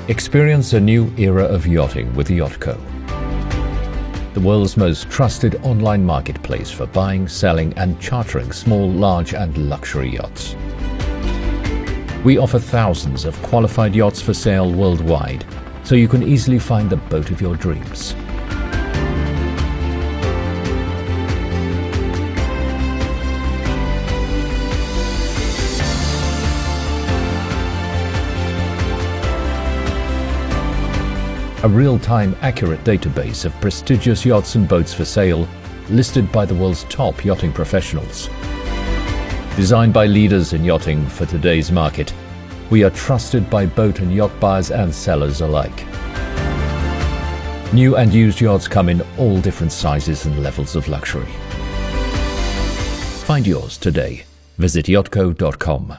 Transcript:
Experience a new era of yachting with YATCO, the world's most trusted online marketplace for buying, selling and chartering small, large and luxury yachts. We offer thousands of qualified yachts for sale worldwide, so you can easily find the boat of your dreams. A real-time, accurate database of prestigious yachts and boats for sale, listed by the world's top yachting professionals. Designed by leaders in yachting for today's market, we are trusted by boat and yacht buyers and sellers alike. New and used yachts come in all different sizes and levels of luxury. Find yours today. Visit yatco.com.